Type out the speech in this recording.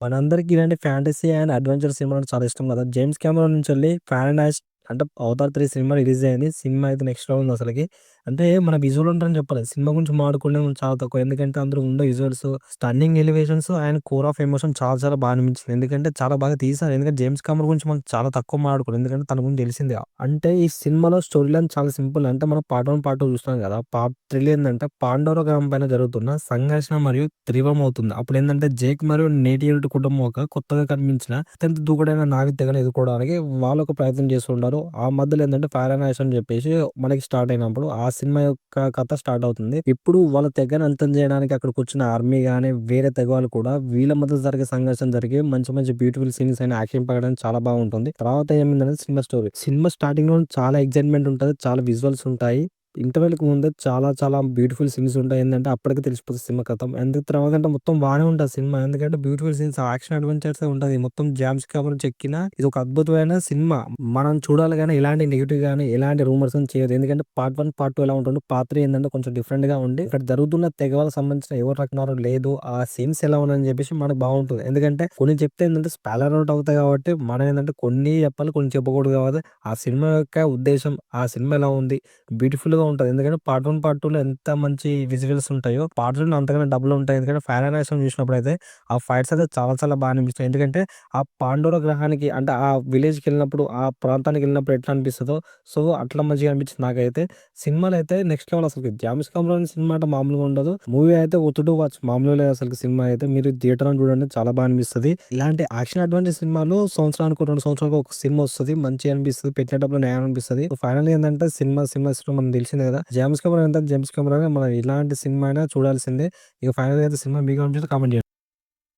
మనందరికి ఇలాంటి fantasy and adventure సినిమాలు చాలా ఇష్టం కదా! 'జేమ్స్ కెమెరాన్' నుంచెల్లి 'ఫారెన్‌హీస్ట్' అంటే 'అవతార్ 3' సినిమా రిలీజ్ అయింది. సినిమా అయితే నెక్స్ట్ లెవెల్ ఉంది అసలకి. అంటే మన విజువల్ ఉంటదని చెప్పాలి. సినిమా గురించి మాట్లాడుకునే చాలా తక్కువ. ఎందుకంటే అందులో ఉండే visuals, stunning elevations and core of emotion చాలా చాలా బాగా అనిపించింది. ఎందుకంటే చాలా బాగా తీశారు. ఎందుకంటే 'జేమ్స్ కెమెరాన్' గురించి మనం చాలా తక్కువ మాట్లాడుకోవాలి. ఎందుకంటే తన గురించి తెలిసిందే. అంటే ఈ సినిమాలో స్టోరీ లైన్ చాలా సింపుల్. అంటే మనం పార్ట్ 1, పార్ట్ 2 చూస్తున్నాం కదా! పార్ట్ 3లో ఏందంటే పాండోర గ్రహం పైన జరుగుతున్న సంఘర్షణ మరియు తీవ్రమవుతుంది. అప్పుడేందంటే జేక్ మరియు నేటివిటీ కుటుంబం ఒక కొత్తగా కనిపించిన అత్యంత దూకుడైన నావికతను ఎదుర్కోవడానికి వాళ్ళొక ప్రయత్నం చేస్తుంటారు. ఆ మధ్యలో ఏందంటే 'ఫారెన్‌హీస్ట్' అని చెప్పేసి మనకి స్టార్ట్ అయినప్పుడు ఆ సినిమా యొక్క కథ స్టార్ట్ అవుతుంది. ఇప్పుడు వాళ్ళ తెగని అంతం చేయడానికి అక్కడికొచ్చిన ఆర్మీ గాని, వేరే తెగ వాళ్ళు కూడా వీళ్ళ మధ్య జరిగే సంఘర్షణ జరిగి మంచి మంచి బ్యూటిఫుల్ సీన్స్ అయిన యాక్షన్ పడడానికి చాలా బాగుంటుంది. తర్వాత ఏమైందంటే సినిమా స్టోరీ. సినిమా స్టార్టింగ్‌లో చాలా ఎక్సైట్‌మెంట్ ఉంటది. చాలా విజువల్స్ ఉంటాయి. ఇంటర్వెల్‌కి ముందే చాలా చాలా బ్యూటిఫుల్ సీన్స్ ఉంటాయి. ఏందంటే అప్పటికే తెలిసిపోతది సినిమా కథం. ఎందుకు తర్వాత అంటే మొత్తం బానే ఉంటది సినిమా. ఎందుకంటే బ్యూటిఫుల్ సీన్స్, యాక్షన్ అడ్వెంచర్సే ఉంటది. మొత్తం జేమ్స్ కెమెరాన్ చెక్కిన ఇదొక అద్భుతమైన సినిమా. మనం చూడాలి గానీ ఎలాంటి నెగెటివ్ గాని, ఎలాంటి రూమర్స్ అని చేయదు. ఎందుకంటే పార్ట్ 1, పార్ట్ 2 ఎలా ఉంటుందో పార్ట్ 3 ఏందంటే కొంచెం డిఫరెంట్‌గా ఉండి ఇక్కడ జరుగుతున్న తెగ వాళ్ళకి సంబంధించిన ఎవరు రత్నాలు లేదు. ఆ సీన్స్ ఎలా ఉన్నాయని చెప్పేసి మనకు బావుంటది. ఎందుకంటే కొన్ని చెప్తే ఏందంటే స్పాయిలర్ అవుట్ అవుతాయి కాబట్టి మనం ఏందంటే కొన్ని చెప్పాలి, కొన్ని చెప్పకూడదు కాబట్టి ఆ సినిమా యొక్క ఉద్దేశ్యం, ఆ సినిమా ఎలా ఉంది బ్యూటిఫుల్‌గా ఉంటది. ఎందుకంటే పార్ట్ 1, పార్ట్ 2లో ఎంత మంచి విజువల్స్ ఉంటాయో పార్ట్ 3లో అంతకన్నా డబుల్ ఉంటాయి. ఎందుకంటే 'ఫారెన్‌హీస్ట్' చూసినప్పుడైతే ఆ ఫైట్స్ అయితే చాలా చాలా బాగా అనిపిస్తాయి. ఎందుకంటే ఆ పాండోర గ్రహానికి అంటే ఆ విలేజ్‌కెళ్ళినప్పుడు, ఆ ప్రాంతానికెళ్ళినప్పుడు ఎట్లా అనిపిస్తదో సో అట్లా మంచిగా అనిపించింది నాకైతే. సినిమాలో అయితే నెక్స్ట్ లెవెల్ అసలకి. 'జేమ్స్ కెమెరాన్' సినిమా అంటే మామూలుగా ఉండదు. మూవీ అయితే వర్త్ టు వాచ్ మామూలుగా లేదు అసలకి సినిమా అయితే. మీరు థియేటర్‌లో చూడండి చాలా బాగా అనిపిస్తది. ఇలాంటి యాక్షన్ అడ్వెంచర్ సినిమాలు సంవత్సరానికో, 2 సంవత్సరాలకు ఒక సినిమా వస్తది. మంచిగా అనిపిస్తది. పెట్టిన డబ్బులు న్యాయం అనిపిస్తది. సో ఫైనల్‌గా ఏందంటే సినిమా ఇష్టం మనకు తెలిసిందే కదా! 'జేమ్స్ కెమెరాన్' అంటే జేమ్స్ కెమెరానే. మనం ఎలాంటి సినిమా అయినా చూడాల్సిందే. ఇక ఫైనల్‌గా అయితే సినిమా మీకు అనిపిస్తే కామెంట్ చేయండి.